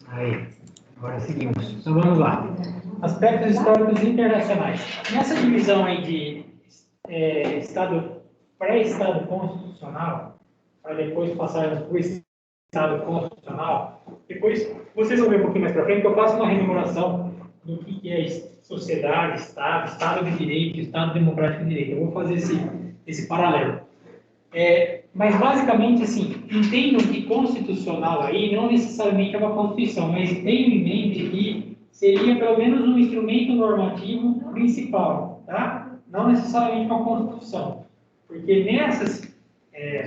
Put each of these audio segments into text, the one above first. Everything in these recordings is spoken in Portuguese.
Aí, agora seguimos. Então vamos lá. Aspectos históricos internacionais. Nessa divisão aí de pré-estado constitucional, para depois passarmos para o estado constitucional, depois vocês vão ver um pouquinho mais para frente que eu faço uma rememoração do que é sociedade, estado de direito, estado democrático de direito. Eu vou fazer esse paralelo. Mas basicamente assim, entendam que constitucional aí não necessariamente é uma constituição, mas tenham em mente que seria pelo menos um instrumento normativo principal, tá? Não necessariamente uma constituição, porque nessas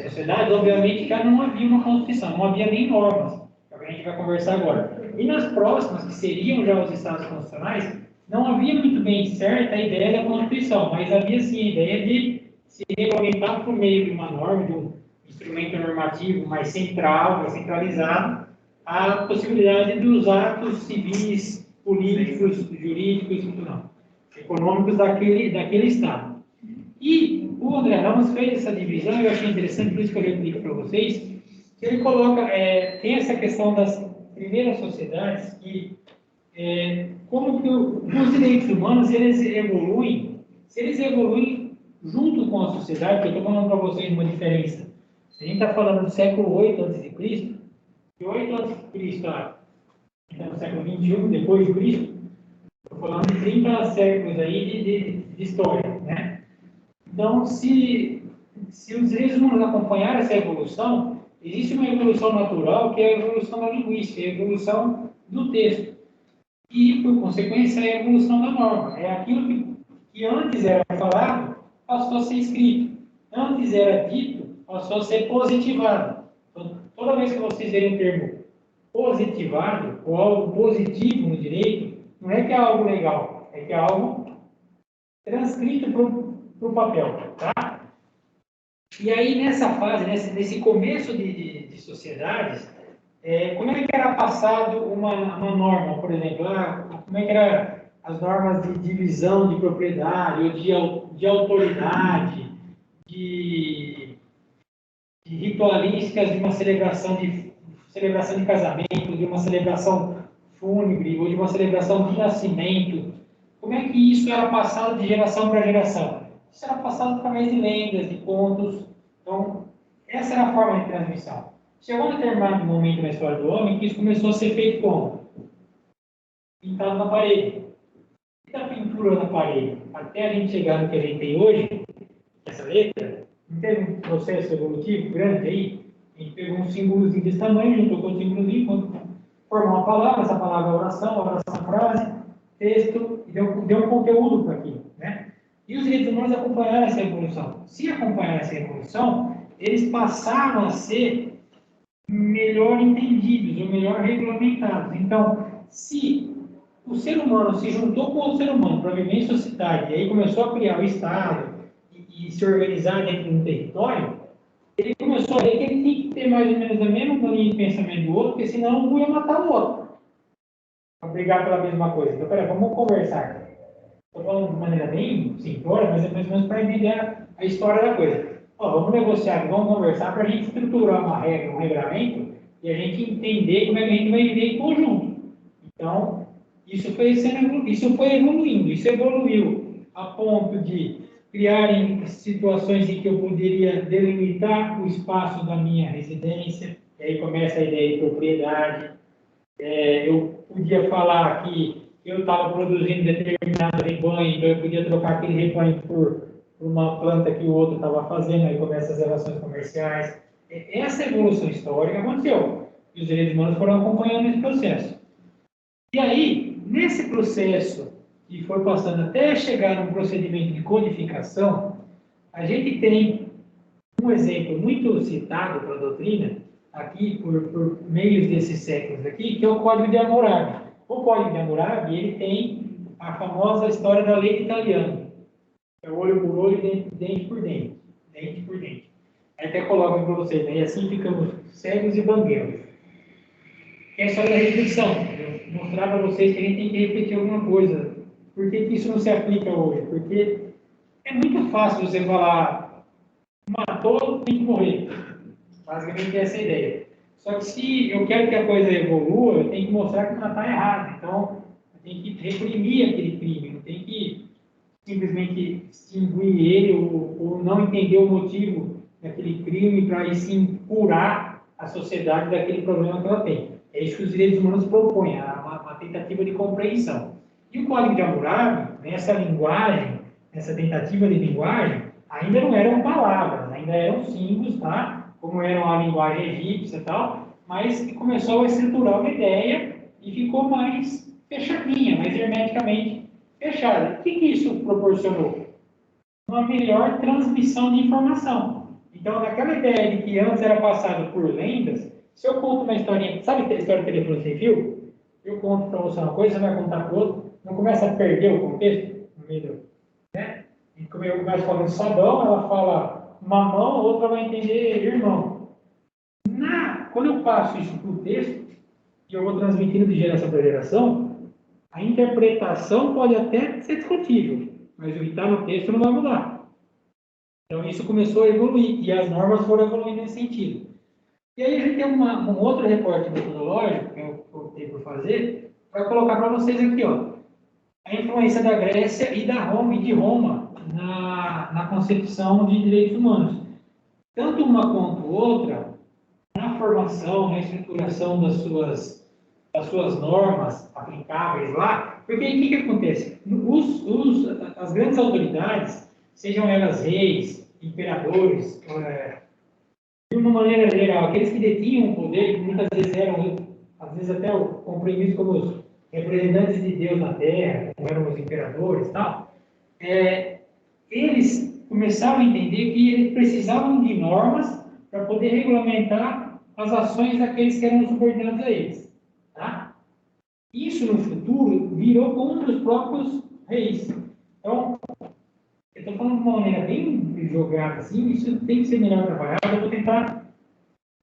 sociedades, obviamente, já não havia uma constituição, não havia nem normas, que é o que a gente vai conversar agora. E nas próximas, que seriam já os estados constitucionais, não havia muito bem certa a ideia da constituição, mas havia sim a ideia de se regulamentar por meio de uma norma, de um instrumento normativo mais central, mais centralizado, a possibilidade dos atos civis, políticos, jurídicos, econômicos daquele Estado. E o André Ramos fez essa divisão, eu achei interessante, por isso que eu replico para vocês, que ele coloca, tem essa questão das primeiras sociedades, que como que os direitos humanos, se eles evoluem junto com a sociedade, que eu estou falando para vocês uma diferença. Se a gente está falando do século VIII a.C., de 8 a.C., então no século XXI, depois de Cristo, estou falando de 30 séculos aí de história, né? Então, se os direitos humanos acompanharem essa evolução, existe uma evolução natural, que é a evolução da linguística, a evolução do texto. E, por consequência, é a evolução da norma. É aquilo que antes era falado, passou a ser escrito. Antes era dito, passou a ser positivado. Então, toda vez que vocês verem o termo positivado, ou algo positivo no direito, não é que é algo legal, é que é algo transcrito para o papel, tá? E aí, nessa fase, nesse começo de sociedades, como é que era passado uma norma, por exemplo? Como é que eram as normas de divisão de propriedade, ou de autoridade, de ritualísticas de uma celebração de casamento, de uma celebração fúnebre, ou de uma celebração de nascimento? Como é que isso era passado de geração para geração? Isso era passado através de lendas, de contos. Então, essa era a forma de transmissão. Chegou um determinado momento na história do homem que isso começou a ser feito como? Pintado na parede. E da pintura na parede, até a gente chegar no que a gente tem hoje, essa letra, não teve um processo evolutivo grande aí? A gente pegou um símbolozinho desse tamanho, juntou com o símbolozinho, formou uma palavra, essa palavra é oração, frase, texto, e deu um conteúdo para aquilo, né? E os direitos humanos acompanharam essa evolução. Se acompanharam essa evolução, eles passaram a ser melhor entendidos ou melhor regulamentados. Então, se o ser humano se juntou com outro ser humano para viver em sociedade, e aí começou a criar o Estado e se organizar dentro de um território, ele começou a ver que ele tinha que ter mais ou menos a mesma linha de pensamento do outro, porque senão um ia matar o outro para brigar pela mesma coisa. Então, peraí, vamos conversar. Estou falando de maneira bem simplória, mas é mais ou menos para entender a história da coisa. Vamos negociar, vamos conversar para a gente estruturar uma regra, um regramento, e a gente entender como é que a gente vai viver em conjunto. Então, isso foi evoluindo, isso evoluiu a ponto de criarem situações em que eu poderia delimitar o espaço da minha residência, e aí começa a ideia de propriedade. Eu podia falar que eu estava produzindo determinado rebanho, então eu podia trocar aquele rebanho por uma planta que o outro estava fazendo, aí começam as relações comerciais. Essa evolução histórica aconteceu, e os direitos humanos foram acompanhando esse processo. E aí, nesse processo que foi passando até chegar no procedimento de codificação, a gente tem um exemplo muito citado para a doutrina, aqui por meios desses séculos aqui, que é o Código de Hammurabi. O Código de Hammurabi, ele tem a famosa história da lei italiana. É olho por olho, dente por dente. Dente por dente. Aí até coloco para vocês, né? E assim ficamos cegos e banguelos. É a história da repetição. Eu mostrar para vocês que a gente tem que repetir alguma coisa. Por que isso não se aplica hoje? Porque é muito fácil você falar, matou, tem que morrer. Basicamente essa é a ideia. Só que se eu quero que a coisa evolua, eu tenho que mostrar que ela está errada. Então, eu tenho que reprimir aquele crime, não tenho que simplesmente extinguir ele ou não entender o motivo daquele crime para aí sim curar a sociedade daquele problema que ela tem. É isso que os direitos humanos propõem, uma tentativa de compreensão. E o Código de Hammurabi, nessa linguagem, nessa tentativa de linguagem, ainda não eram palavras, ainda eram símbolos, tá? Como era a linguagem egípcia e tal, mas que começou a estruturar uma ideia e ficou mais fechadinha, mais hermeticamente fechada. O que isso proporcionou? Uma melhor transmissão de informação. Então, naquela ideia de que antes era passado por lendas, se eu conto uma historinha, sabe a história do telefone sem fio? Eu conto para você uma coisa, você vai contar para o outro, não começa a perder o contexto no meio do, né? E como eu começo falando sabão, ela fala mamão, a outra vai entender irmão. Quando eu passo isso para o texto, e eu vou transmitindo de geração para geração, a interpretação pode até ser discutível, mas o que está no texto não vai mudar. Então, isso começou a evoluir, e as normas foram evoluindo nesse sentido. E aí a gente tem um outro recorte metodológico, que eu optei por fazer, para colocar para vocês aqui, ó, a influência da Grécia e da Roma, e de Roma na concepção de direitos humanos. Tanto uma quanto outra, na formação, na estruturação das suas normas aplicáveis lá, porque aí o que acontece? As grandes autoridades, sejam elas reis, imperadores, de uma maneira geral, aqueles que detinham o poder, que muitas vezes eram, às vezes até compreendidos como os representantes de Deus na Terra, como eram os imperadores e tal, eles começaram a entender que eles precisavam de normas para poder regulamentar as ações daqueles que eram subordinados a eles. Tá? Isso, no futuro, virou contra os próprios reis. Então, eu estou falando de uma maneira bem jogada assim, isso tem que ser melhor trabalhado. Eu vou tentar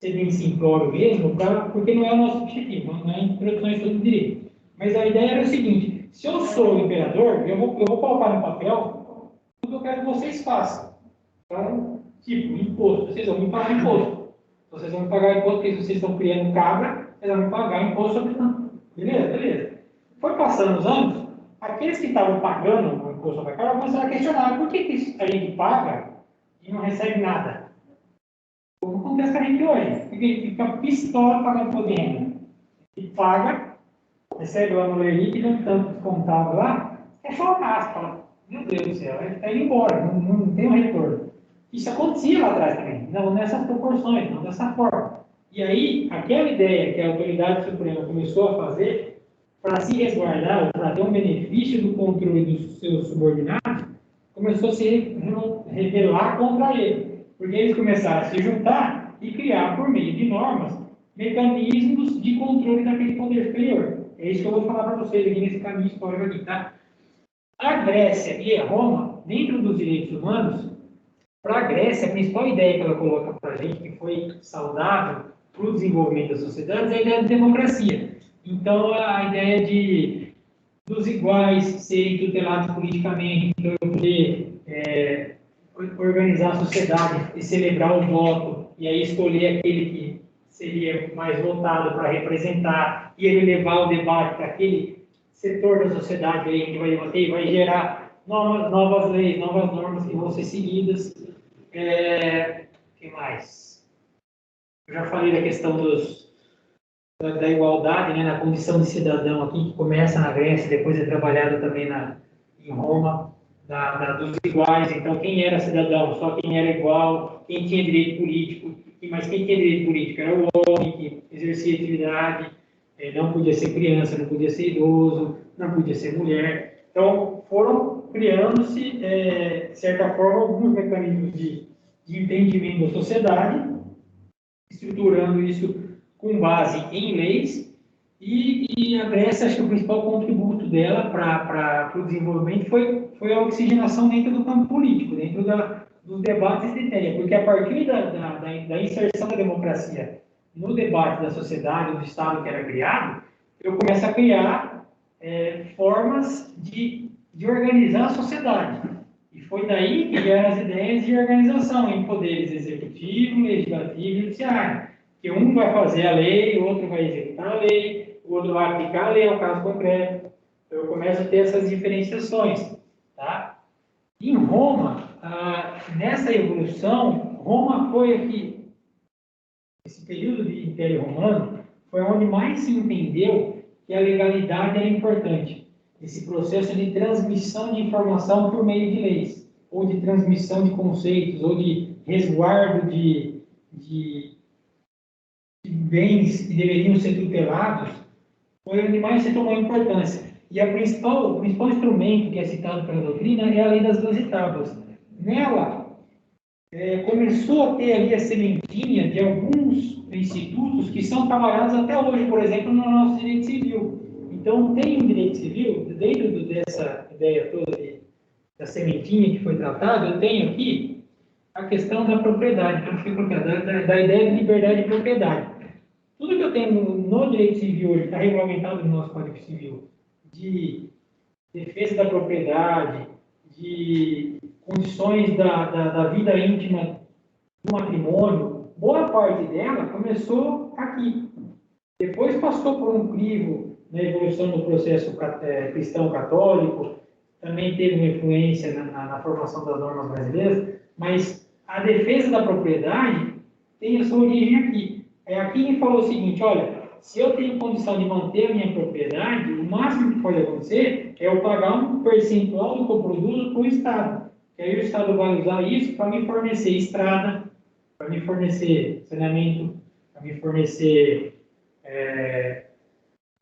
ser bem simplório mesmo, porque não é o nosso objetivo, não é introdução a estudo de direito. Mas a ideia era o seguinte: se eu sou o imperador, eu vou colocar no papel tudo que eu quero que vocês façam. Então, tipo, imposto, vocês vão me pagar imposto. Vocês vão me pagar imposto porque vocês estão criando cabra, vocês vão me pagar imposto sobre. Beleza, beleza. Foi passando os anos, aqueles que estavam pagando o imposto sobre a cabra começaram a questionar por que a gente paga e não recebe nada. Como acontece com a gente hoje? Porque fica pistola pagando imposto de renda. E paga, recebe o anulerite e não tanto descontado lá, é só uma aspa. Meu Deus do céu, ele está indo embora, não tem um retorno. Isso acontecia lá atrás também, não nessas proporções, não dessa forma. E aí, aquela ideia que a autoridade suprema começou a fazer para se resguardar, ou para ter um benefício do controle dos seus subordinados, começou a se rebelar contra ele. Porque eles começaram a se juntar e criar, por meio de normas, mecanismos de controle daquele poder superior. É isso que eu vou falar para vocês aqui nesse caminho histórico aqui, tá? A Grécia e a Roma, dentro dos direitos humanos, para a Grécia, a principal ideia que ela coloca para a gente, que foi saudável para o desenvolvimento das sociedades, é a ideia de democracia. Então, a ideia dos iguais serem tutelados politicamente, então eu poder organizar a sociedade e celebrar o voto, e aí escolher aquele que seria mais votado para representar, e ele levar o debate para aquele setor da sociedade aí que vai debater e vai gerar novas leis, novas normas que vão ser seguidas. Que mais? Eu já falei da questão da igualdade, né, na condição de cidadão aqui, que começa na Grécia, depois é trabalhada também em Roma, dos iguais. Então, quem era cidadão? Só quem era igual, quem tinha direito político. Mas quem tinha direito político era o homem que exercia atividade, não podia ser criança, não podia ser idoso, não podia ser mulher. Então, foram criando-se, de certa forma, alguns mecanismos de entendimento da sociedade, estruturando isso com base em leis, e a Grécia, acho que o principal contributo dela para o desenvolvimento foi a oxigenação dentro do campo político, dentro dos debates de ideia, porque a partir da inserção da democracia no debate da sociedade, do Estado que era criado, eu começo a criar formas de organizar a sociedade. E foi daí que vieram as ideias de organização em poderes executivo, legislativo e judiciário. Que um vai fazer a lei, o outro vai executar a lei, o outro vai aplicar a lei ao caso concreto. Então, eu começo a ter essas diferenciações. Tá? Em Roma, nessa evolução, Roma foi aqui, esse período de Império Romano, foi onde mais se entendeu que a legalidade era importante. Esse processo de transmissão de informação por meio de leis, ou de transmissão de conceitos, ou de resguardo de bens que deveriam ser tutelados, foi onde mais se tomou importância. E o principal instrumento que é citado pela doutrina é a lei das 12 tábuas. Nela, começou a ter ali a sementinha de alguns institutos que são trabalhados até hoje, por exemplo, no nosso direito civil. Então, tem um direito civil, dentro dessa ideia toda da sementinha que foi tratada, eu tenho aqui a questão da propriedade, da ideia de liberdade de propriedade. Tudo que eu tenho no direito civil hoje, está regulamentado no nosso Código Civil, de defesa da propriedade, de condições da vida íntima do matrimônio, boa parte dela começou aqui. Depois passou por um crivo na evolução do processo cristão católico, também teve uma influência na formação das normas brasileiras, mas a defesa da propriedade tem a sua origem aqui. É aqui que falou o seguinte, olha, se eu tenho condição de manter a minha propriedade, o máximo que pode acontecer é eu pagar um percentual do que eu produzo para o Estado. Que aí o Estado vai usar isso para me fornecer estrada, para me fornecer saneamento, para me fornecer,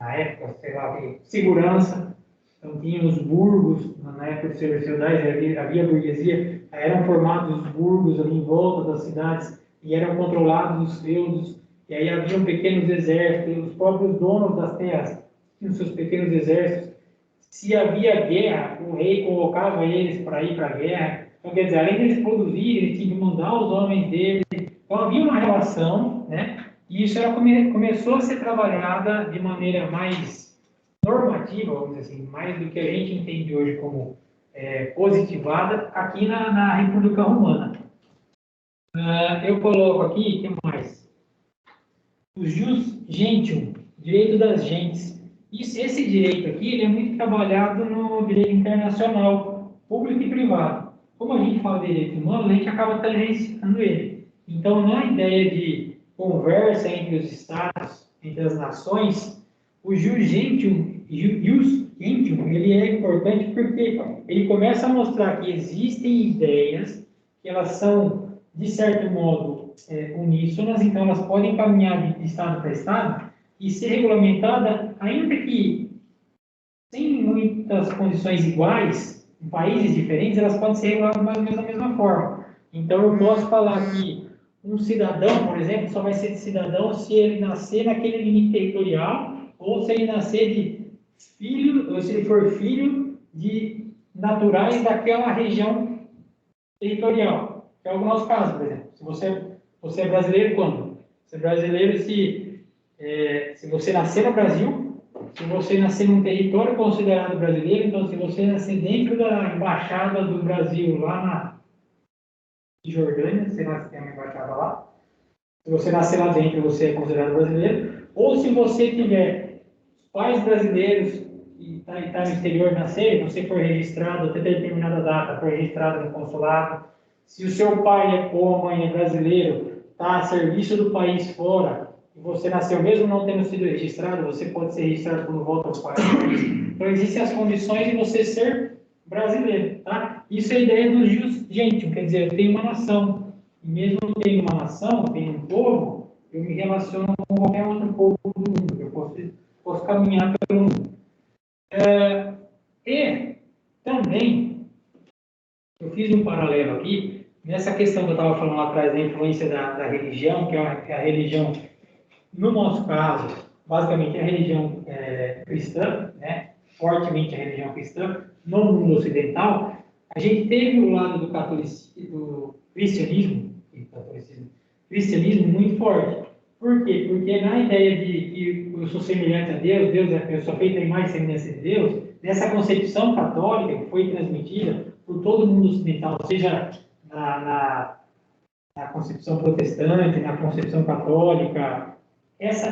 na época, sei lá, segurança. Então, tinha os burgos, na época dos serviços feudais, havia burguesia, eram formados os burgos ali em volta das cidades e eram controlados os feudos. E aí haviam pequenos exércitos, os próprios donos das terras tinham seus pequenos exércitos. Se havia guerra, o rei convocava eles para ir para a guerra. Então, quer dizer, além de eles produzirem, eles tinham que mandar os homens deles. Então, havia uma relação, né? E isso começou a ser trabalhada de maneira mais normativa, vamos dizer assim, mais do que a gente entende hoje como positivada, aqui na República Romana. Eu coloco aqui, o que mais? O jus gentium, direito das gentes. Esse direito aqui ele é muito trabalhado no direito internacional, público e privado. Como a gente fala de direito humano, a gente acaba tangenciando ele. Então, na ideia de conversa entre os estados, entre as nações, o jus gentium, ele é importante porque ele começa a mostrar que existem ideias que elas são, de certo modo, uníssonas, então elas podem caminhar de estado para estado e ser regulamentada, ainda que sem muitas condições iguais, em países diferentes, elas podem ser reguladas mais ou menos da mesma forma. Então, eu posso falar que um cidadão, por exemplo, só vai ser cidadão se ele nascer naquele limite territorial ou se ele nascer de filho, ou se ele for filho de naturais daquela região territorial. Que é o nosso caso, por exemplo. Se você é brasileiro quando? Você é brasileiro se você nascer no Brasil, se você nascer num território considerado brasileiro, então se você nascer dentro da embaixada do Brasil, lá na Jordânia, você nasce, tem uma embaixada lá, se você nascer lá dentro, você é considerado brasileiro, ou se você tiver pais brasileiros e está no exterior nascer, você for registrado até determinada data, for registrado no consulado, se o seu pai ou a mãe é brasileiro, está a serviço do país fora, e você nasceu mesmo não tendo sido registrado, você pode ser registrado quando volta ao país. Então, existem as condições de você ser brasileiro, tá? Isso é a ideia do jus gentium, quer dizer, eu tenho uma nação, e mesmo tendo uma nação, tendo um povo, eu me relaciono com qualquer outro povo do mundo, eu posso caminhar pelo mundo. E também, eu fiz um paralelo aqui, nessa questão que eu estava falando lá atrás, da influência da religião, que é a religião, no nosso caso, basicamente é a religião cristã, né? Fortemente a religião cristã, no mundo ocidental, a gente teve o lado do cristianismo muito forte. Por quê? Porque na ideia de que eu sou semelhante a Deus, eu sou feito a imagem e semelhança de Deus, nessa concepção católica que foi transmitida por todo mundo ocidental, seja na concepção protestante, na concepção católica. Esse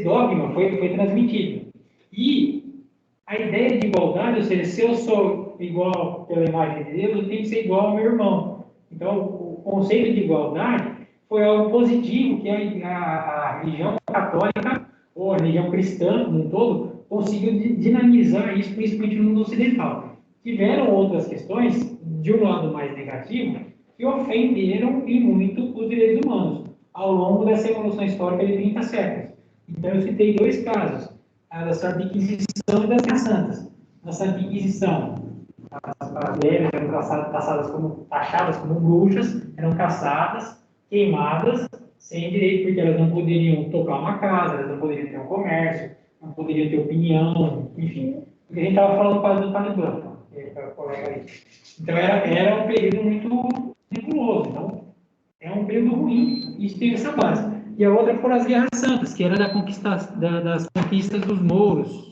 dogma foi transmitido. E a ideia de igualdade, ou seja, se eu sou igual pela imagem de Deus, eu tenho que ser igual ao meu irmão. Então, o conceito de igualdade foi algo positivo que a religião católica, ou a religião cristã, como um todo, conseguiu dinamizar isso, principalmente no mundo ocidental. Tiveram outras questões, de um lado mais negativo, que ofenderam e muito os direitos humanos, ao longo dessa evolução histórica de 30 séculos. Então, eu citei dois casos, a da Santa Inquisição e das Guerras Santas. Na Santa Inquisição, as mulheres eram taxadas como bruxas, eram caçadas, queimadas, sem direito, porque elas não poderiam tocar uma casa, elas não poderiam ter um comércio, não poderiam ter opinião, enfim. Porque a gente estava falando quase do Talibã, que é o colega ali. Então, era um período muito nebuloso. Então, é um período ruim, e isso teve essa base. E a outra foram as Guerras Santas, que era das conquistas dos mouros,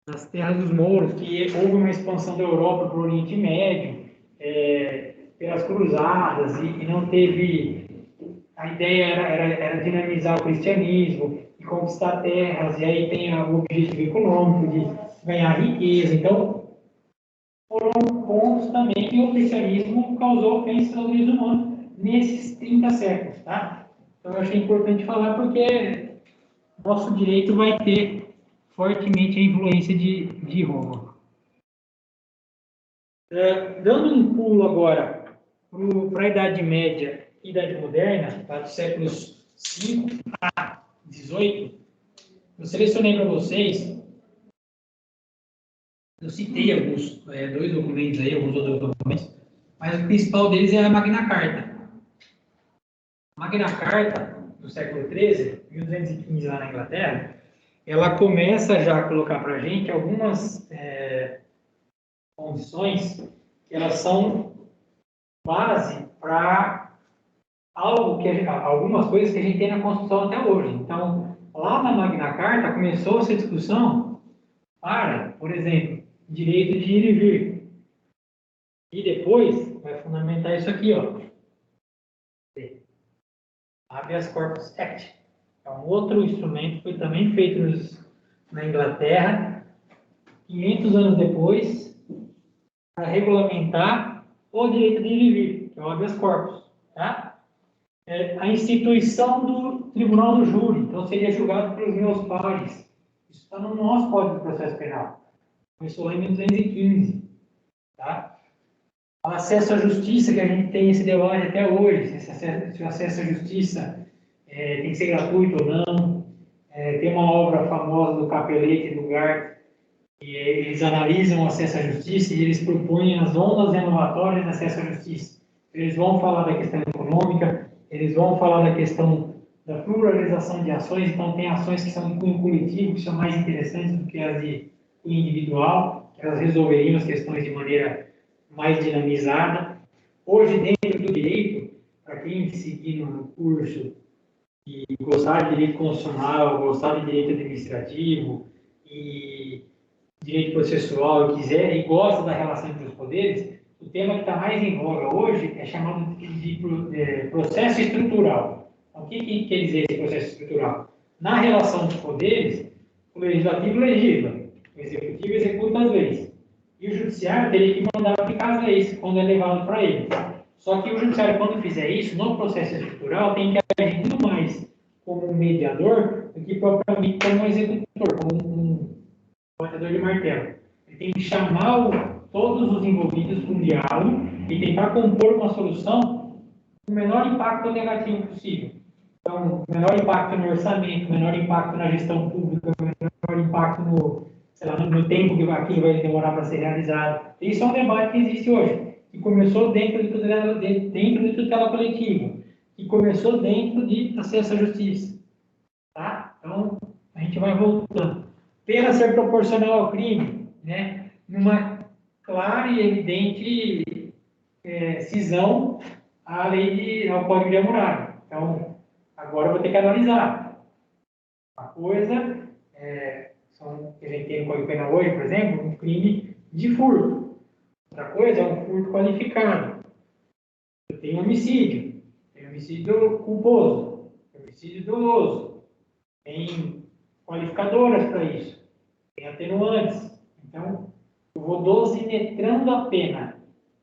das terras dos mouros, que houve uma expansão da Europa para o Oriente Médio, pelas cruzadas, e não teve... A ideia era dinamizar o cristianismo, e conquistar terras, e aí tem o objetivo econômico de ganhar riqueza. Então, foram pontos também que o cristianismo causou ofensa aos direitos humanos nesses 30 séculos, tá? Então, eu achei importante falar porque nosso direito vai ter fortemente a influência de Roma. Dando um pulo agora para a Idade Média e Idade Moderna, tá, dos séculos 5 a 18, eu selecionei para vocês, eu citei dois documentos aí, alguns outros documentos, mas o principal deles é a Magna Carta. A Magna Carta, do século XIII, 1215 lá na Inglaterra, ela começa já a colocar para a gente algumas condições que elas são base para algumas coisas que a gente tem na Constituição até hoje. Então, lá na Magna Carta começou essa discussão para, por exemplo, direito de ir e vir. E depois vai fundamentar isso aqui, ó. Habeas Corpus Act. É um outro instrumento que foi também feito na Inglaterra, 500 anos depois, para regulamentar o direito de ir e vir, que é o habeas corpus. Tá? A instituição do Tribunal do Júri, então seria julgado pelos meus pares. Isso está no nosso Código de Processo Penal. Começou lá em 1215. Tá? O acesso à justiça, que a gente tem esse debate até hoje, se o acesso à justiça tem que ser gratuito ou não. Tem uma obra famosa do Capelletti e do Gart, que eles analisam o acesso à justiça e eles propõem as ondas renovatórias de acesso à justiça. Eles vão falar da questão econômica, eles vão falar da questão da pluralização de ações, então tem ações que são de cunho coletivo, que são mais interessantes do que as de cunho individual, que elas resolveriam as questões de maneira mais dinamizada. Hoje, dentro do direito, para quem seguir no curso e gostar de direito constitucional, gostar de direito administrativo e direito processual e gosta da relação entre os poderes, o tema que está mais em voga hoje é chamado de processo estrutural. Então, o que quer dizer esse processo estrutural? Na relação dos poderes, o legislativo legisla, o executivo executa as leis. E o judiciário teria que mandar aplicar as leis quando é levado para ele. Só que o judiciário, quando fizer isso, no processo estrutural, tem que agir muito mais como um mediador do que propriamente como um executor, como um batedor de martelo. Ele tem que chamar todos os envolvidos para um diálogo e tentar compor uma solução com o menor impacto negativo possível. Então, menor impacto no orçamento, menor impacto na gestão pública, menor impacto no tempo que aquilo vai demorar para ser realizado. Isso é um debate que existe hoje, que começou dentro de tutela coletiva, que começou dentro de acesso à justiça. Tá? Então, a gente vai voltando. Pena ser proporcional ao crime, né? Numa clara e evidente cisão ao Código de Hammurabi. Então, agora eu vou ter que analisar. Uma coisa que a gente tem no Código Penal hoje, por exemplo, um crime de furto. Outra coisa é um furto qualificado. Eu tenho homicídio culposo, homicídio doloso, tem qualificadoras para isso, tem atenuantes. Então, eu vou dosimetrando a pena,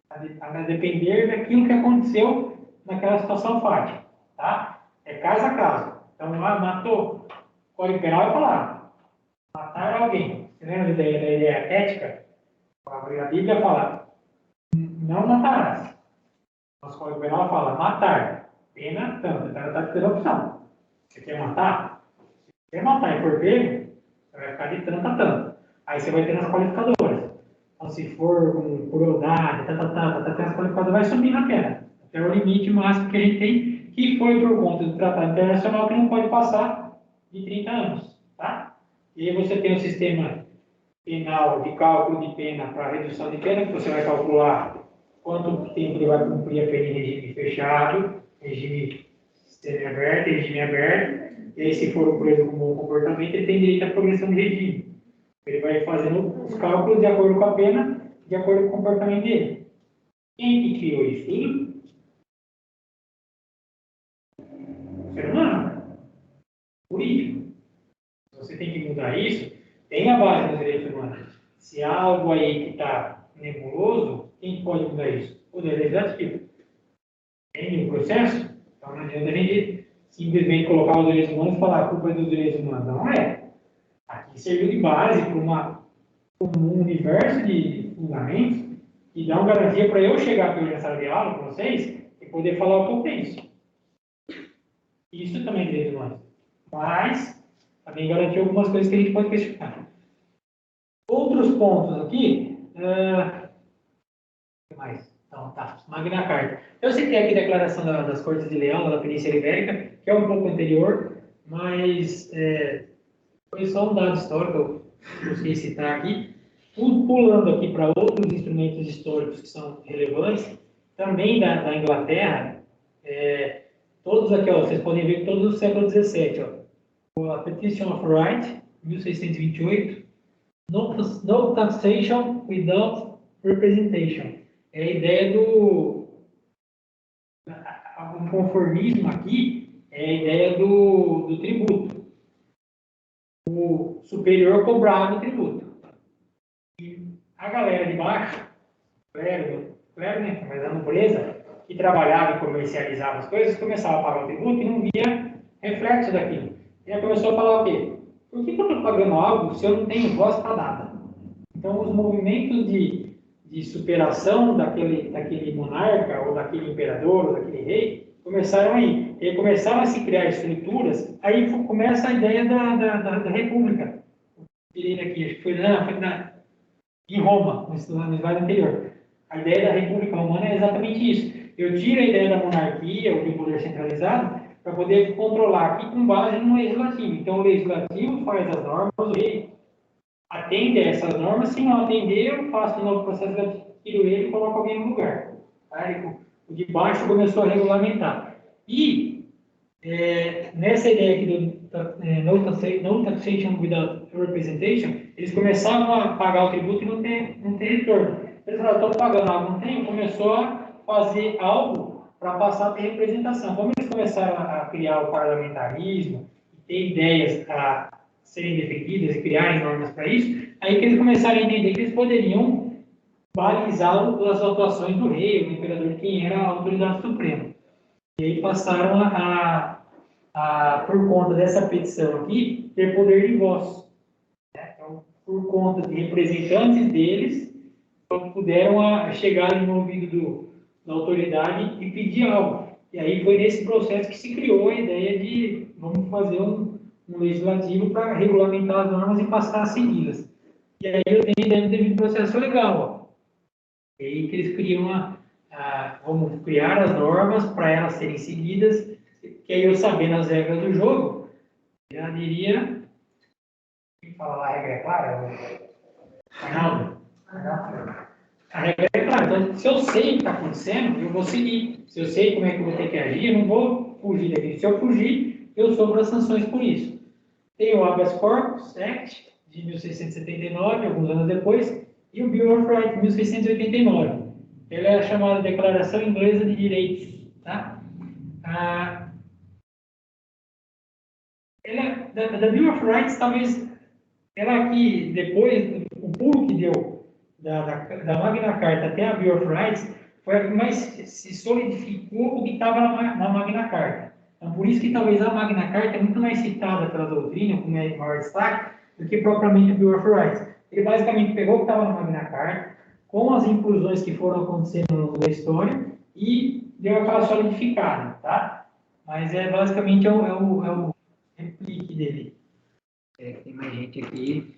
a depender daquilo que aconteceu naquela situação fática, tá? É caso a caso. Então, matou, o Código Penal vai falar, matar alguém. Você lembra da ideia ética? A Bíblia fala, não matarás. Nosso Código Penal fala, matar, pena tanto. Então, está te dando opção. Você quer matar? Se quer matar e for pego, você vai ficar de tanto a tanto. Aí você vai ter as qualificadoras. Então, se for com crueldade, as qualificadoras vai subir na pena. Até o limite máximo que a gente tem, que foi por conta do Tratado Internacional, que não pode passar de 30 anos. Tá? E aí você tem o sistema penal de cálculo de pena para redução de pena, que você vai calcular quanto tempo ele vai cumprir a pena em regime fechado, regime semi-aberto, regime aberto, e aí se for um preso com bom comportamento, ele tem direito à progressão de regime. Ele vai fazendo os cálculos de acordo com a pena, de acordo com o comportamento dele. Quem que criou isso tudo? O ser humano. Político. Você tem que mudar isso, tem a base dos direitos humanos. Se há algo aí que está nebuloso, quem pode mudar isso? O Poder Legislativo. Tem um processo? Então não adianta a gente simplesmente colocar os direitos humanos e falar a culpa é dos direitos humanos. Não é. Aqui serviu de base para um universo de fundamentos que dão garantia para eu chegar aqui na sala de aula com vocês e poder falar o que eu penso. Isso também é direito humano. Mas também garantiu algumas coisas que a gente pode questionar. Outros pontos aqui. O que mais? Então, tá. Magna Carta. Eu citei aqui a Declaração das Cortes de Leão, da Península Ibérica, que é um pouco anterior, mas foi só um dado histórico que eu consegui citar aqui. Pulando aqui para outros instrumentos históricos que são relevantes, também da Inglaterra, todos aqui, ó, vocês podem ver todos do século XVII. Ó. A Petition of Right, 1628, no taxation without representation. É a ideia do conformismo aqui, é a ideia do tributo. O superior cobrava o tributo. E a galera de baixo, clero, né, mas a nobreza, que trabalhava e comercializava as coisas, começava a pagar o tributo e não via reflexo daquilo. E aí começou a falar o quê? Por que eu estou pagando algo se eu não tenho voz para nada? Então, os movimentos de superação daquele monarca, ou daquele imperador, ou daquele rei, começaram aí. E aí começaram a se criar estruturas, aí começa a ideia da república. Virei aqui, acho que foi em Roma, no slide anterior. A ideia da República Romana é exatamente isso. Eu tiro a ideia da monarquia, ou de poder centralizado, para poder controlar aqui com base no legislativo. Então, o legislativo faz as normas, o rei atende a essas normas. Se não atender, eu faço um novo processo de tiro ele e coloco alguém no lugar. Tá? O de baixo começou a regulamentar. E, nessa ideia aqui do no taxation without representation, eles começavam a pagar o tributo e não ter retorno. Eles falaram, estou pagando algo, não tem? Começou a fazer algo para passar a ter representação. Como eles começaram a criar o parlamentarismo, ter ideias a serem defendidas e criarem normas para isso, aí que eles começaram a entender que eles poderiam balizar as atuações do rei, do imperador, de quem era a autoridade suprema. E aí passaram por conta dessa petição aqui, ter poder de voz. Né? Então, por conta de representantes deles, puderam chegar ali no ouvido da autoridade e pedir algo. E aí foi nesse processo que se criou a ideia de vamos fazer um legislativo para regulamentar as normas e passar a segui-las. E aí eu tenho a ideia do devido processo legal. Ó. E aí que eles criam vamos criar as normas para elas serem seguidas, que aí eu sabendo as regras do jogo, já diria... Quem fala lá, a regra é clara? Arnaldo? A regra é clara. Então, se eu sei o que está acontecendo, eu vou seguir. Se eu sei como é que eu vou ter que agir, eu não vou fugir daquilo. Se eu fugir, eu sofro as sanções por isso. Tem o Habeas Corpus Act, de 1679, alguns anos depois, e o Bill of Rights, de 1689. Ela é a chamada Declaração Inglesa de Direitos. Tá? Da Bill of Rights, talvez, ela aqui, depois, o pulo que deu da Magna Carta até a Bill of Rights, foi a que mais se solidificou o que estava na Magna Carta. Então, por isso que talvez a Magna Carta é muito mais citada pela doutrina, com maior destaque, do que propriamente o Bill of Rights. Ele basicamente pegou o que estava na Magna Carta, com as inclusões que foram acontecendo ao longo da história, e deu aquela solidificada, tá? Mas basicamente é o replique dele. Tem mais gente aqui.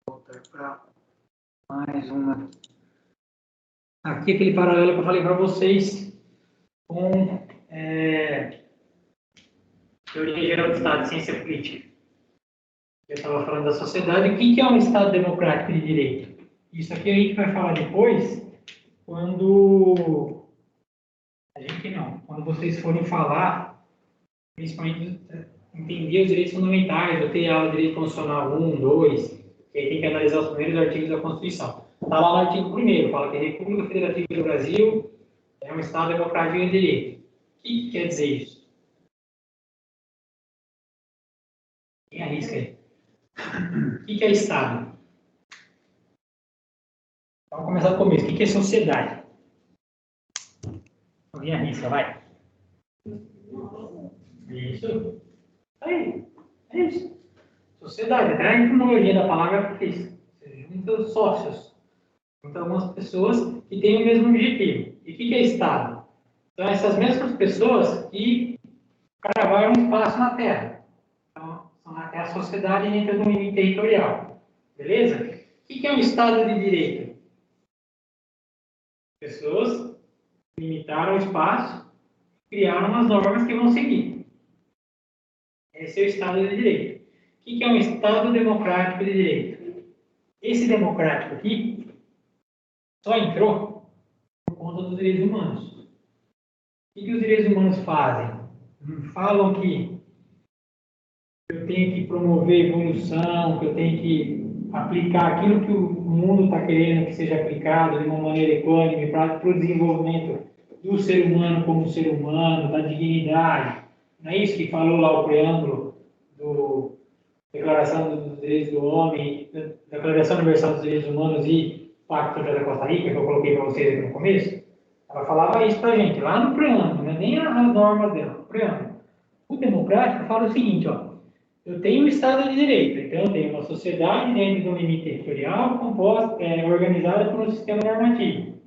Vou voltar para mais uma. Aqui aquele paralelo que eu falei para vocês com teoria geral do Estado, ciência política. Eu estava falando da sociedade. O que é um Estado democrático de direito? Isso aqui a gente vai falar depois, quando vocês forem falar, principalmente entender os direitos fundamentais, eu tenho aula de direito constitucional 1, 2, que aí tem que analisar os primeiros artigos da Constituição. Está lá no artigo 1º, fala que a República Federativa do Brasil é um Estado democrático de direito. O que quer dizer isso? Quem arrisca aí? O que é Estado? Vamos começar do começo. O que é sociedade? Alguém arrisca, vai. Isso. Aí. É isso. Sociedade. Até a etimologia da palavra é isso. Você junta sócios. Junta algumas pessoas que têm o mesmo objetivo. E o que é Estado? São essas mesmas pessoas que cravaram um espaço na Terra. Então, é a sociedade dentro do domínio territorial. Beleza? O que é um Estado de Direito? Pessoas limitaram o espaço, criaram umas normas que vão seguir. Esse é o Estado de Direito. O que é um Estado democrático de direito? Esse democrático aqui só entrou por conta dos direitos humanos. O que os direitos humanos fazem? Falam que eu tenho que promover evolução, que eu tenho que aplicar aquilo que o mundo está querendo que seja aplicado de uma maneira econômica para o desenvolvimento do ser humano como ser humano, da dignidade. Não é isso que falou lá o preâmbulo da Declaração dos Direitos do Homem, da Declaração Universal dos Direitos Humanos e Pacto da Costa Rica, que eu coloquei para vocês aqui no começo? Ela falava isso para a gente, lá no preâmbulo, não é nem as normas dela, no preâmbulo. O democrático fala o seguinte, ó, eu tenho um Estado de Direito, então eu tenho uma sociedade dentro de um limite territorial organizada por um sistema normativo.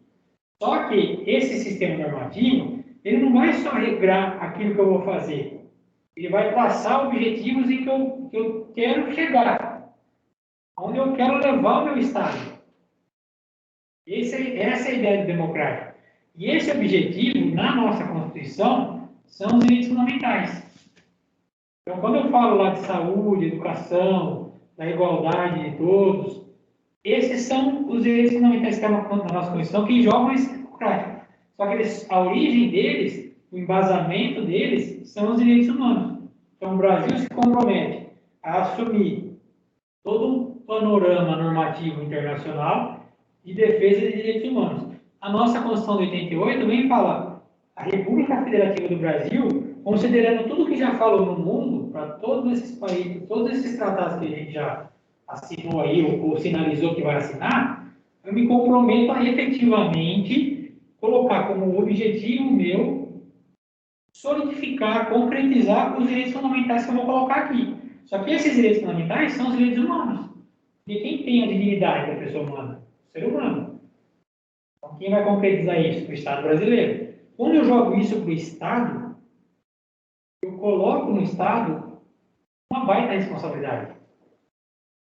Só que esse sistema normativo, ele não vai só regrar aquilo que eu vou fazer, ele vai traçar objetivos em que eu quero chegar, onde eu quero levar o meu Estado. Essa é a ideia do democrático. E esse objetivo, na nossa Constituição, são os direitos fundamentais. Então, quando eu falo lá de saúde, educação, da igualdade de todos, esses são os direitos fundamentais que estão na nossa Constituição que jogam esse democrático. Só que a origem deles, o embasamento deles, são os direitos humanos. Então, o Brasil se compromete a assumir todo um panorama normativo internacional de defesa de direitos humanos. A nossa Constituição de 88 vem falar a República Federativa do Brasil, considerando tudo que já falou no mundo, para todos esses países, todos esses tratados que a gente já assinou aí, ou sinalizou que vai assinar, eu me comprometo a efetivamente colocar como objetivo meu solidificar, concretizar os direitos fundamentais que eu vou colocar aqui. Só que esses direitos fundamentais são os direitos humanos. E quem tem a dignidade da pessoa humana? O ser humano. Então, quem vai concretizar isso? O Estado brasileiro. Quando eu jogo isso para o Estado, eu coloco no Estado uma baita responsabilidade.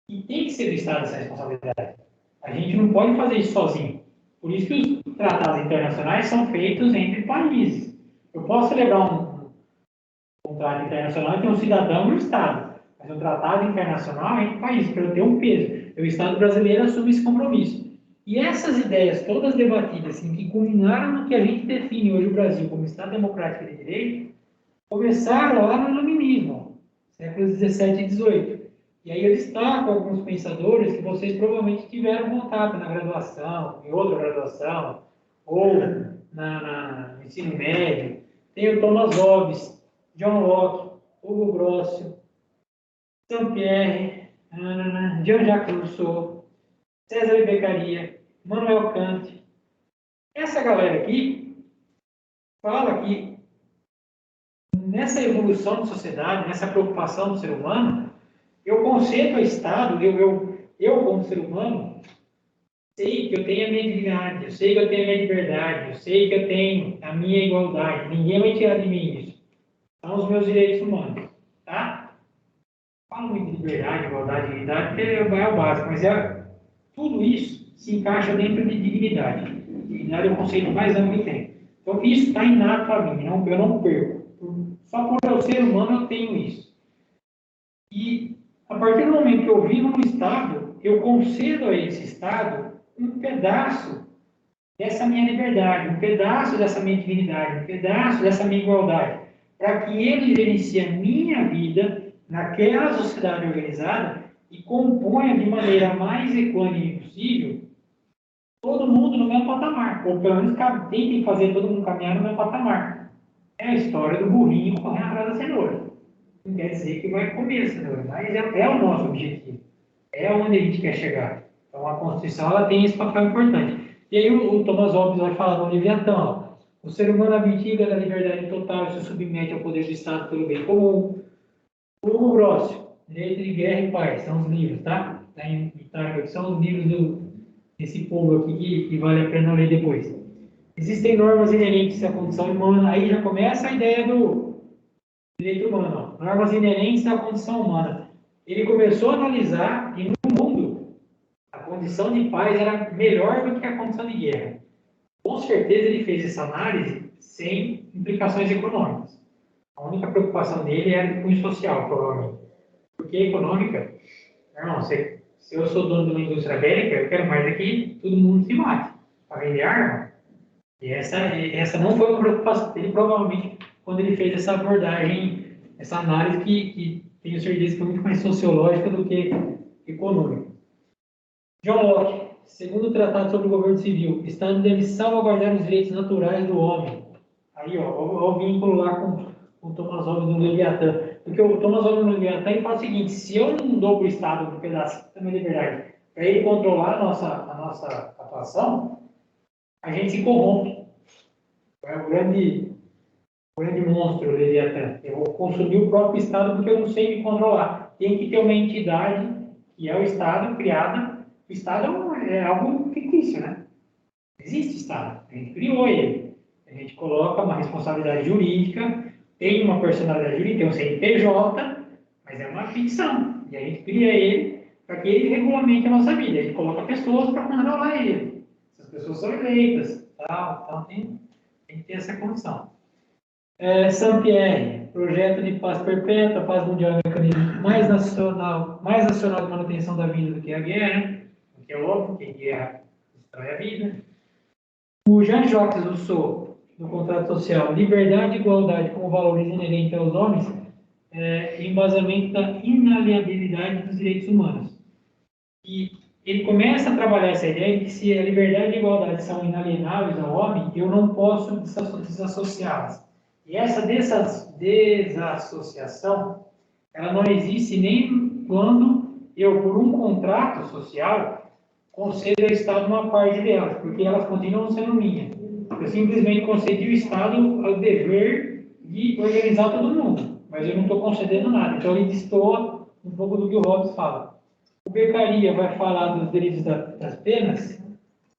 E tem que ser do Estado essa responsabilidade. A gente não pode fazer isso sozinho. Por isso que os tratados internacionais são feitos entre países. Eu posso celebrar um contrato internacional entre um cidadão e um Estado. Mas um tratado internacional é entre países, para eu ter um peso. O Estado brasileiro assume esse compromisso. E essas ideias todas debatidas, assim, que culminaram no que a gente define hoje o Brasil como Estado Democrático de Direito, começaram lá no Iluminismo, séculos 17 e 18. E aí eu destaco alguns pensadores que vocês provavelmente tiveram contato na graduação, em outra graduação, ou no ensino médio. Tem o Thomas Hobbes, John Locke, Hugo Grosso, Saint-Pierre, Jean-Jacques Rousseau, César Beccaria, Immanuel Kant. Essa galera aqui fala que nessa evolução da sociedade, nessa preocupação do ser humano, eu concedo o Estado, eu como ser humano, sei que eu tenho a minha dignidade, eu sei que eu tenho a minha liberdade, eu sei que eu tenho a minha igualdade, ninguém vai tirar de mim isso. São os meus direitos humanos, tá? Falo muito de liberdade, igualdade, dignidade, porque é o básico, mas tudo isso se encaixa dentro de dignidade. Dignidade é o conceito mais amplo que tem. Então, isso está inato a mim, eu não perco. Só por eu ser humano eu tenho isso. E, a partir do momento que eu vivo no Estado, eu concedo a esse Estado um pedaço dessa minha liberdade, um pedaço dessa minha dignidade, um pedaço dessa minha igualdade, para que ele gerencie a minha vida naquela sociedade organizada e componha de maneira mais equânime possível todo mundo no mesmo patamar, ou pelo menos tentem fazer todo mundo caminhar no mesmo patamar. É a história do burrinho correndo atrás da cenoura. Não quer dizer que vai comer a cenoura, mas é o nosso objetivo. É onde a gente quer chegar. Então, a Constituição ela tem esse papel importante. E aí o Thomas Hobbes vai falar no Leviatã, o ser humano abdica da liberdade total e se submete ao poder do Estado pelo bem comum. O Hugo Grosso, Direito de Guerra e Paz, são os livros, tá? Está em itálico, que são os livros desse povo aqui que vale a pena ler depois. Existem normas inerentes à condição humana, aí já começa a ideia do direito humano. Ó. Normas inerentes à condição humana. Ele começou a analisar e no mundo a condição de paz era melhor do que a condição de guerra. Com certeza ele fez essa análise sem implicações econômicas. A única preocupação dele era o cunho social, provavelmente. Porque econômica, irmão, se eu sou dono de uma indústria bélica, eu quero mais é que todo mundo se mate para vender arma. E essa não foi uma preocupação dele, provavelmente, quando ele fez essa abordagem, essa análise que tenho certeza que foi muito mais sociológica do que econômica. John Locke, segundo o Tratado sobre o Governo Civil, o Estado deve salvaguardar os direitos naturais do homem. Aí, ó, o vínculo lá com o Thomas Hobbes no Leviatã. Porque o Thomas Hobbes no Leviatã ele fala o seguinte: se eu não dou para o Estado um pedaço da minha liberdade para ele controlar a nossa atuação, a gente se corrompe. É o grande monstro, o Leviatã. Eu vou consumir o próprio Estado porque eu não sei me controlar. Tem que ter uma entidade, que é o Estado, criada. O Estado é algo fictício, né? Existe Estado. A gente criou ele. A gente coloca uma responsabilidade jurídica, tem uma personalidade jurídica, tem um CNPJ, mas é uma ficção. E a gente cria ele para que ele regulamente a nossa vida. A gente coloca pessoas para controlar ele. Essas pessoas são eleitas. Então tem que ter essa condição. Saint-Pierre, projeto de paz perpétua, paz mundial é um mecanismo mais nacional de manutenção da vida do que a guerra, o que é óbvio, que a guerra destrói a vida. O Jean-Jacques Rousseau, no contrato social, liberdade e igualdade como valores inerentes aos homens, embasamento da inalienabilidade dos direitos humanos. E ele começa a trabalhar essa ideia de que se a liberdade e a igualdade são inalienáveis ao homem, eu não posso desassociá-las. E essa desassociação, ela não existe nem quando eu, por um contrato social, concedo ao Estado uma parte delas, porque elas continuam sendo minhas. Eu simplesmente concedi ao Estado o dever de organizar todo mundo, mas eu não estou concedendo nada. Então, ele destoa um pouco do que o Hobbes fala. O Beccaria vai falar dos direitos das penas,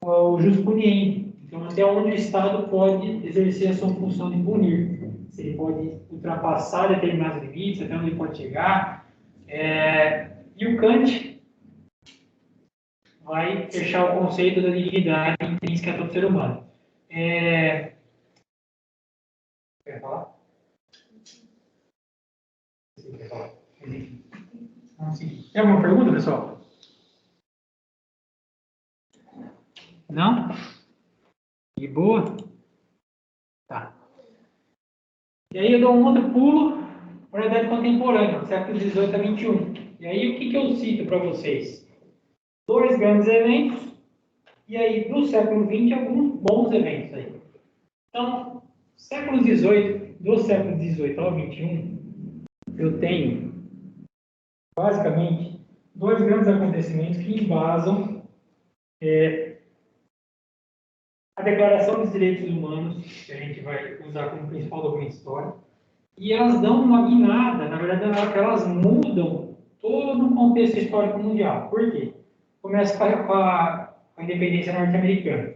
o jus puniendi. Então, até onde o Estado pode exercer a sua função de punir. Se ele pode ultrapassar determinados limites, até onde ele pode chegar. E o Kant vai fechar o conceito da dignidade intrínseca a todo ser humano. Quer falar? Você quer falar? Vamos seguir. Tem alguma pergunta, pessoal? Não? De boa? Tá. E aí eu dou um outro pulo moralidade contemporânea, século XVIII a XXI. E aí, o que eu cito para vocês? 2 grandes eventos, e aí, do século XX, alguns bons eventos aí. Então, século XVIII, do século XVIII ao XXI, eu tenho, basicamente, 2 grandes acontecimentos que embasam a Declaração dos Direitos Humanos, que a gente vai usar como principal documento histórico, e elas dão uma guinada, na verdade, elas mudam todo o contexto histórico mundial. Por quê? Começa com a independência norte-americana.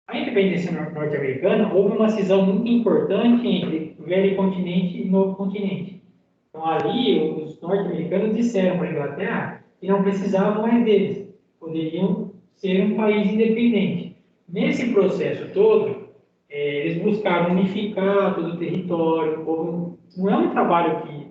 A independência norte-americana, houve uma cisão muito importante entre o velho continente e o novo continente. Então, ali, os norte-americanos disseram para a Inglaterra que não precisavam mais deles, poderiam ser um país independente. Nesse processo todo, eles buscaram unificar todo o território. Não é um trabalho que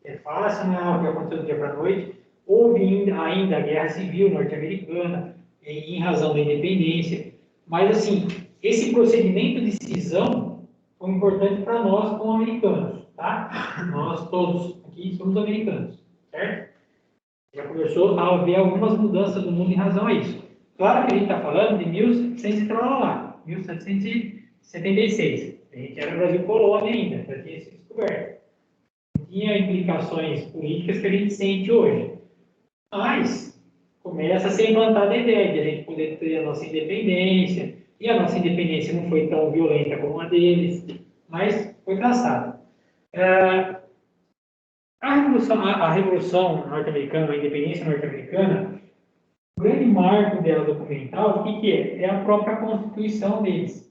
é fácil, não é algo que aconteceu do dia para a noite. Houve ainda a Guerra Civil norte-americana, em razão da independência. Mas, assim, esse procedimento de cisão foi importante para nós, como americanos, tá? Nós todos aqui somos americanos, certo? Já começou a haver algumas mudanças no mundo em razão a isso. Claro que a gente está falando de 1776. A gente era Brasil colônia ainda, já tinha sido descoberto. Não tinha implicações políticas que a gente sente hoje. Mas começa a ser implantada a ideia de a gente poder ter a nossa independência, e a nossa independência não foi tão violenta como a deles, mas foi traçada. A Revolução Norte-Americana, a independência norte-americana, o grande marco dela documental, o que é? É a própria Constituição deles.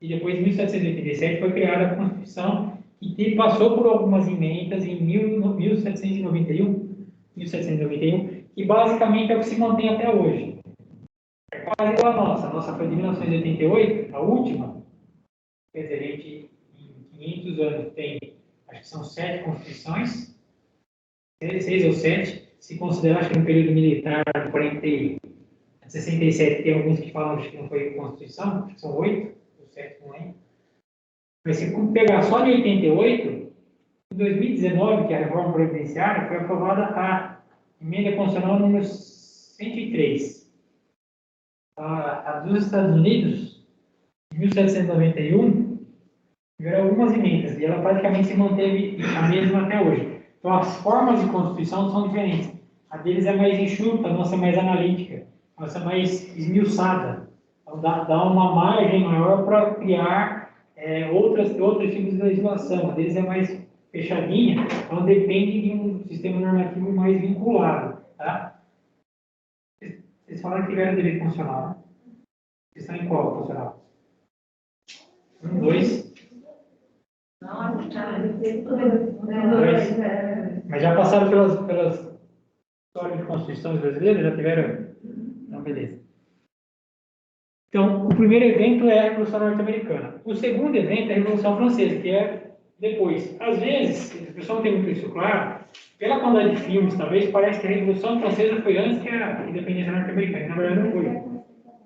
E depois, em 1787, foi criada a Constituição, que passou por algumas emendas em 1791, que basicamente é o que se mantém até hoje. É quase igual a nossa. A nossa foi de 1988, a última. Quer dizer, a gente, em 500 anos, tem, acho que são 7 constituições, 6 ou 7, se considerar, acho que no período militar, de 67, tem alguns que falam que não foi Constituição, acho que são 8, ou 7, não lembro. Mas se pegar só de 88, em 2019, que é a reforma previdenciária, foi aprovada a emenda constitucional número 103. A dos Estados Unidos, em 1791, tiveram algumas emendas, e ela praticamente se manteve a mesma até hoje. Então, as formas de Constituição são diferentes. A deles é mais enxuta, a nossa é mais analítica, a nossa é mais esmiuçada. Então, dá uma margem maior para criar outros tipos de legislação. A deles é mais fechadinha, então depende de um sistema normativo mais vinculado. Tá? Vocês falaram que tiveram direito constitucional, né? Vocês estão em qual constitucional? 1, 2. Não, está. 2. Mas já passaram pelas histórias de constituições brasileiras? Já tiveram? Então, beleza. Então, o primeiro evento é a Revolução Norte-Americana. O segundo evento é a Revolução Francesa, que é depois. Às vezes, o pessoal não tem muito isso claro, pela quantidade de filmes, talvez, parece que a Revolução Francesa foi antes que a independência norte-americana. Na verdade, não foi.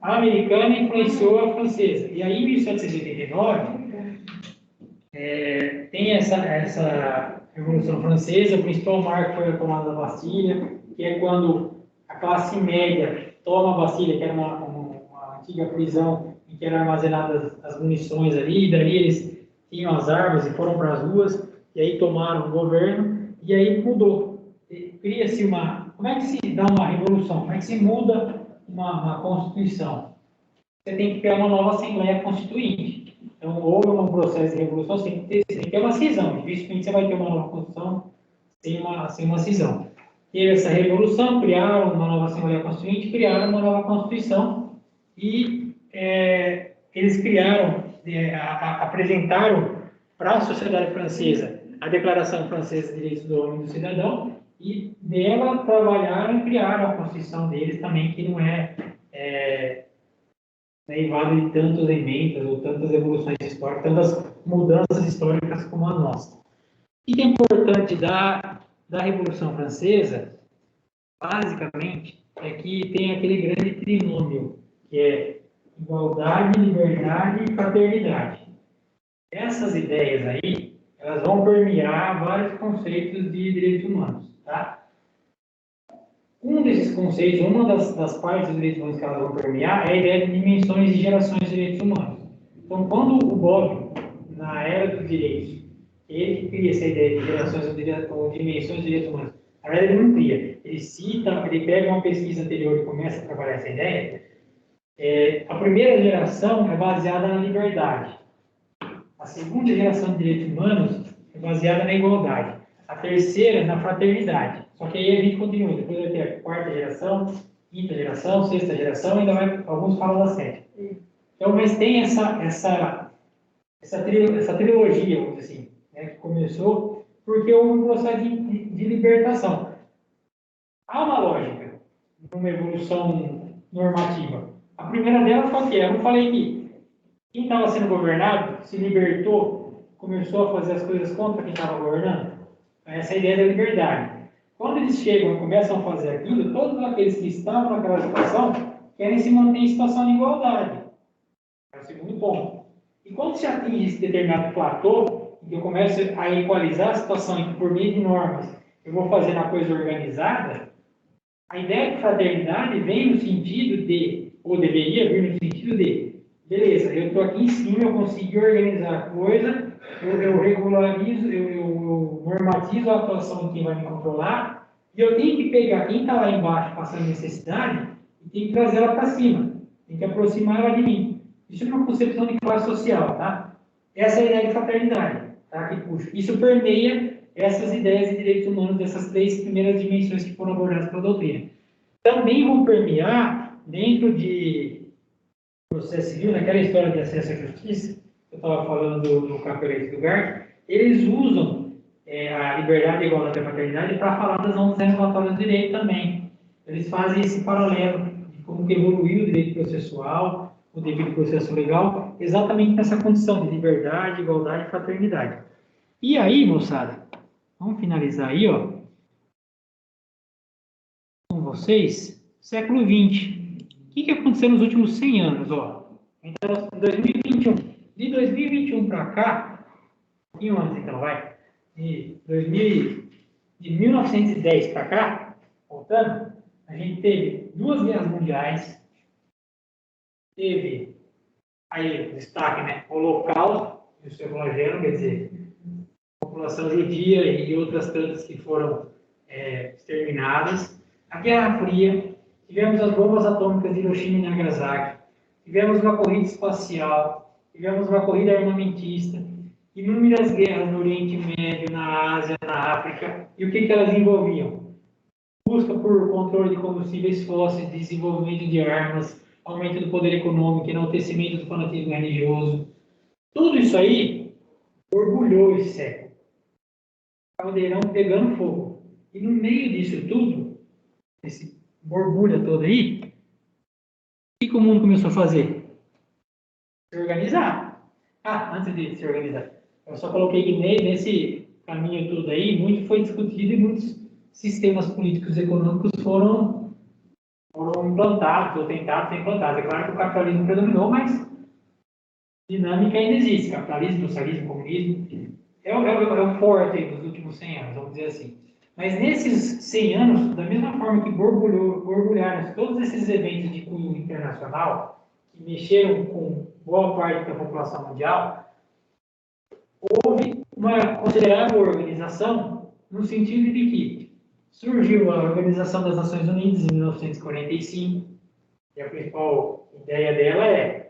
A americana influenciou a francesa. E aí, em 1789, tem essa Revolução Francesa. O principal marco foi a tomada da Bastilha, que é quando a classe média toma a Bastilha, que era uma antiga prisão em que eram armazenadas as munições ali, e daí eles tinham as armas e foram para as ruas, e aí tomaram o governo, e aí mudou. Cria-se uma... Como é que se dá uma revolução? Como é que se muda uma Constituição? Você tem que criar uma nova Assembleia Constituinte. Então, houve um processo de revolução, você tem que ter uma cisão. Dificilmente você vai ter uma nova Constituição sem uma cisão. Teve essa revolução, criaram uma nova Assembleia Constituinte, criaram uma nova Constituição, e eles apresentaram para a sociedade francesa a Declaração Francesa de Direitos do Homem e do Cidadão, e dela trabalharam e criaram a Constituição deles também, que não é derivado de tantas emendas ou tantas evoluções históricas, tantas mudanças históricas como a nossa. O que é importante da Revolução Francesa, basicamente, é que tem aquele grande trinômio, que é igualdade, liberdade e fraternidade. Essas ideias aí, elas vão permear vários conceitos de direitos humanos, tá? Um desses conceitos, uma das partes dos direitos humanos que elas vão permear é a ideia de dimensões e gerações de direitos humanos. Então, quando o Bobbio, na era dos direitos, ele cria essa ideia de gerações ou dimensões de direitos humanos, na verdade ele não cria, ele cita, ele pega uma pesquisa anterior e começa a trabalhar essa ideia. A primeira geração é baseada na liberdade. A segunda geração de direitos humanos é baseada na igualdade. A terceira, na fraternidade. Só que aí a gente continua. Depois vai ter a quarta geração, quinta geração, sexta geração, ainda vai, alguns falam da sétima. Então, mas tem essa trilogia, vamos dizer assim, né, que começou porque houve um processo de libertação. Há uma lógica numa evolução normativa. A primeira delas foi o quê? Eu não falei que quem estava sendo governado se libertou, começou a fazer as coisas contra quem estava governando. Essa é a ideia da liberdade. Quando eles chegam e começam a fazer aquilo, todos aqueles que estavam naquela situação querem se manter em situação de igualdade. É o segundo ponto. E quando se atinge esse determinado platô, e eu começo a equalizar a situação em que, por meio de normas, eu vou fazer uma coisa organizada, a ideia de fraternidade vem no sentido de, ou deveria vir no sentido de, beleza, eu estou aqui em cima, eu consegui organizar a coisa, eu regularizo, eu normatizo a atuação de quem vai me controlar, e eu tenho que pegar quem está lá embaixo passando necessidade e tenho que trazer ela para cima, tenho que aproximar ela de mim. Isso é uma concepção de classe social, tá? Essa é a ideia de fraternidade, tá? Que puxa. Isso permeia essas ideias de direitos humanos, dessas três primeiras dimensões que foram abordadas pela doutrina. Também vão permear dentro de processo civil, naquela história de acesso à justiça, que eu estava falando do Capelete do Gart, eles usam a liberdade, a igualdade e a fraternidade para falar das ondas renovatórias do direito também. Eles fazem esse paralelo de como que evoluiu o direito processual, o devido processo legal, exatamente nessa condição de liberdade, igualdade e fraternidade. E aí, moçada, vamos finalizar aí, ó, com vocês, século XX. O que aconteceu nos últimos 100 anos, ó? Então, 2021. De 2021 para cá, em anos então, vai, de 1910 para cá, voltando, a gente teve duas guerras mundiais, teve aí destaque, né, o Holocausto e o seu flagelo, quer dizer, a população judia e outras tantas que foram exterminadas, a Guerra Fria, tivemos as bombas atômicas de Hiroshima e Nagasaki, tivemos uma corrida espacial, tivemos uma corrida armamentista, inúmeras guerras no Oriente Médio, na Ásia, na África, e o que elas envolviam? Busca por controle de combustíveis fósseis, desenvolvimento de armas, aumento do poder econômico, enaltecimento do fanatismo religioso. Tudo isso aí orgulhou esse século. Caldeirão pegando fogo. E no meio disso tudo, esse borbulha todo aí, o que o mundo começou a fazer? Se organizar. Antes de se organizar, eu só coloquei que nesse caminho todo aí, muito foi discutido e muitos sistemas políticos e econômicos foram implantados ou tentados ser implantados. É claro que o capitalismo predominou, mas dinâmica ainda existe. Capitalismo, socialismo, comunismo. É o forte dos últimos 100 anos, vamos dizer assim. Mas nesses 100 anos, da mesma forma que borbulharam todos esses eventos de cunho internacional, que mexeram com boa parte da população mundial, houve uma considerável organização no sentido de que surgiu a Organização das Nações Unidas em 1945, e a principal ideia dela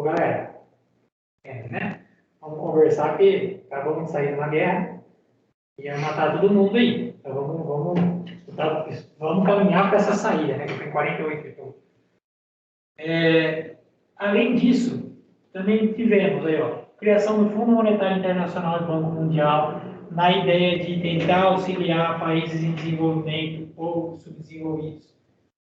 galera, né? Vamos conversar que acabamos de sair de uma guerra e ia matar todo mundo aí. Então vamos caminhar para essa saída, né? Que foi em 48. Além disso, também tivemos aí, ó, criação do Fundo Monetário Internacional e Banco Mundial, na ideia de tentar auxiliar países em desenvolvimento ou subdesenvolvidos.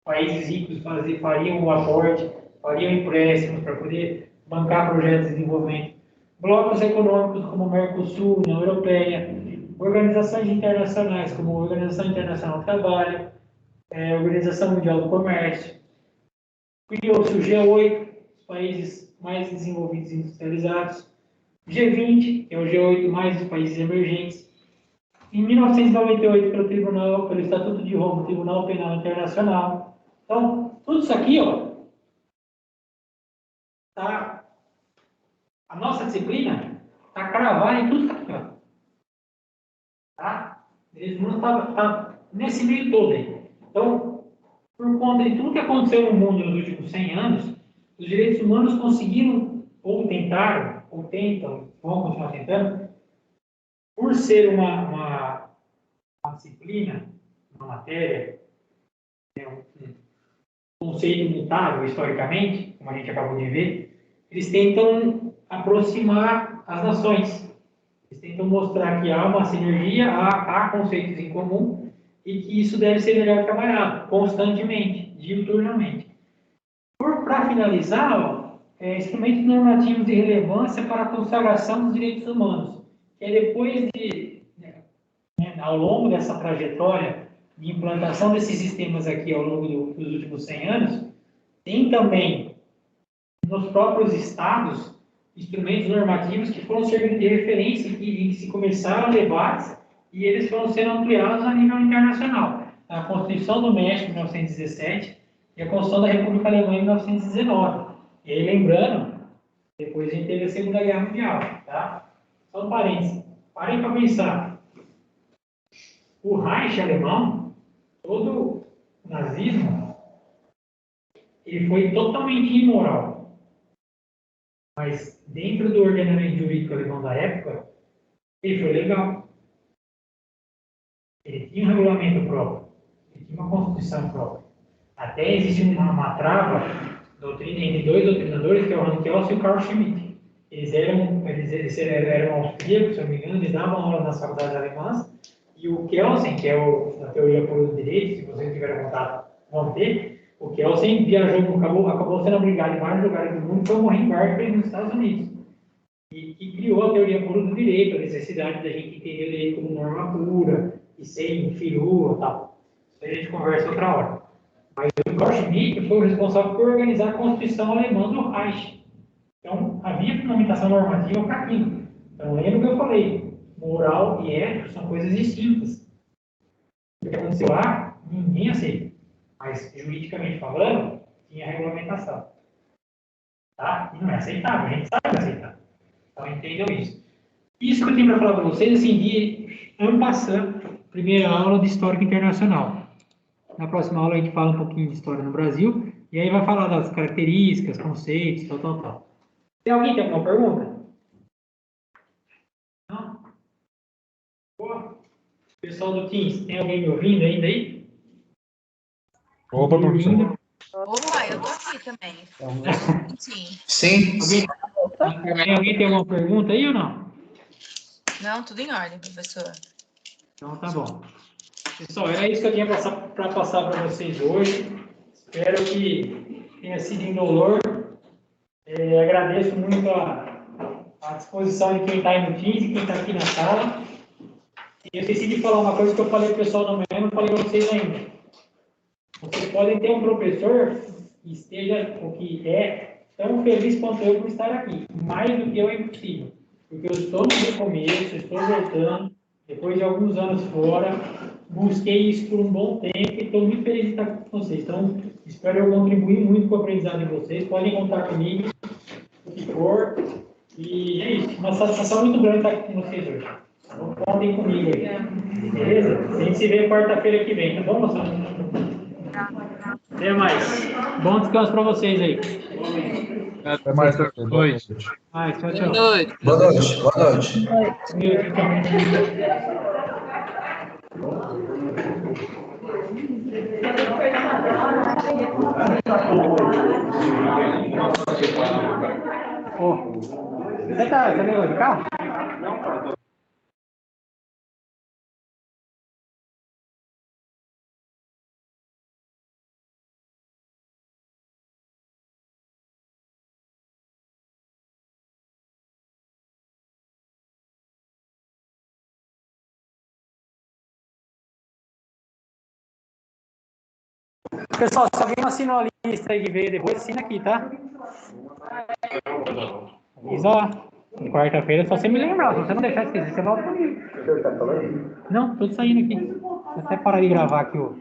Países ricos fariam o aporte, fariam empréstimos para poder bancar projetos de desenvolvimento. Blocos econômicos como o Mercosul, União Europeia, organizações internacionais como a Organização Internacional do Trabalho, Organização Mundial do Comércio. Criou-se o G8, os países mais desenvolvidos e industrializados, G20, que é o G8 mais os países emergentes. Em 1998, pelo Estatuto de Roma, Tribunal Penal Internacional. Então, tudo isso aqui, ó, tá, a nossa disciplina está cravada em tudo isso aqui, ó. Tá? Direitos humanos tá nesse meio todo aí. Então, por conta de tudo que aconteceu no mundo nos últimos 100 anos, os direitos humanos conseguiram, ou tentaram, ou tentam, vão continuar tentando, por ser uma disciplina, uma matéria, um conceito imutável historicamente, como a gente acabou de ver, eles tentam aproximar as nações. Eles tentam mostrar que há uma sinergia, há conceitos em comum e que isso deve ser melhor trabalhado constantemente, diuturnamente. Para finalizar, ó, instrumentos normativos de relevância para a consagração dos direitos humanos, que é depois de, ao longo dessa trajetória de implantação desses sistemas aqui ao longo dos últimos 100 anos, tem também nos próprios estados instrumentos normativos que foram servindo de referência e que se começaram debates e eles foram sendo ampliados a nível internacional. A Constituição do México, em 1917, e a Constituição da República Alemã, em 1919. E aí, lembrando, depois a gente teve a Segunda Guerra Mundial, tá? Só um parênteses. Parem para pensar. O Reich alemão, todo o nazismo, ele foi totalmente imoral. Mas dentro do ordenamento jurídico alemão da época, ele foi legal. Ele tinha um regulamento próprio, ele tinha uma constituição própria. Até existe uma trava entre dois doutrinadores, que é o Hans Kelsen e o Carl Schmitt. Eles eram austríacos, se não me engano, eles davam aula nas faculdades alemãs, e o Kelsen, que é da teoria pura do direito, se vocês tiverem contato, vão ter, o Kelsen viajou, acabou sendo obrigado em vários lugares do mundo, foi morrer em Berkeley, nos Estados Unidos. E criou a teoria pura do direito, a necessidade da gente entender o direito como norma pura, e sem firula e tal. Isso a gente conversa outra hora. Mas o Carl Schmitt foi o responsável por organizar a Constituição Alemã do Reich. Então, havia fundamentação normativa para aquilo. Então, lembra o que eu falei? Moral e ético são coisas distintas. O que aconteceu lá, ninguém aceita. Mas, juridicamente falando, tinha regulamentação. Tá? E não é aceitável, a gente sabe que é aceitável. Então, entendam isso. Isso que eu tenho para falar para vocês, assim, de ano passando, primeira aula de Histórica Internacional. Na próxima aula a gente fala um pouquinho de história no Brasil, e aí vai falar das características, conceitos, tal. Tem alguém que tem alguma pergunta? Não? Boa. Pessoal do Teams, tem alguém me ouvindo ainda aí? Opa, professor. Opa, eu tô aqui também. Sim. Sim. Alguém tem alguma pergunta aí ou não? Não, tudo em ordem, professor. Então tá bom. Pessoal, era isso que eu tinha para passar para vocês hoje. Espero que tenha sido indolor. Agradeço muito a disposição de quem está aí no Teams e quem está aqui na sala. E eu esqueci de falar uma coisa que eu falei para o pessoal da manhã, não falei para vocês ainda. Vocês podem ter um professor que esteja, ou que é tão feliz quanto eu por estar aqui. Mais do que eu é impossível. Porque eu estou no recomeço, estou voltando, depois de alguns anos fora, busquei isso por um bom tempo e estou muito feliz de estar com vocês. Então, espero eu contribuir muito com o aprendizado de vocês. Podem contar comigo, o que for. E é isso. Uma satisfação muito grande estar aqui com vocês hoje. Então, contem comigo aí. Beleza? A gente se vê quarta-feira que vem, tá bom, moçada? Até mais. Bom descanso para vocês aí. Até mais, professor. Boa noite. Tchau. Boa noite. Boa noite. Você tá negócio de carro? Não, Pessoal, se alguém assinou a lista aí que veio depois, assina aqui, tá? Avisa lá. Quarta-feira, só você me lembrar. Se você não deixar esquecer, você volta comigo. O senhor tá falando? Não, tô saindo aqui. Vou até parar de gravar aqui, ó.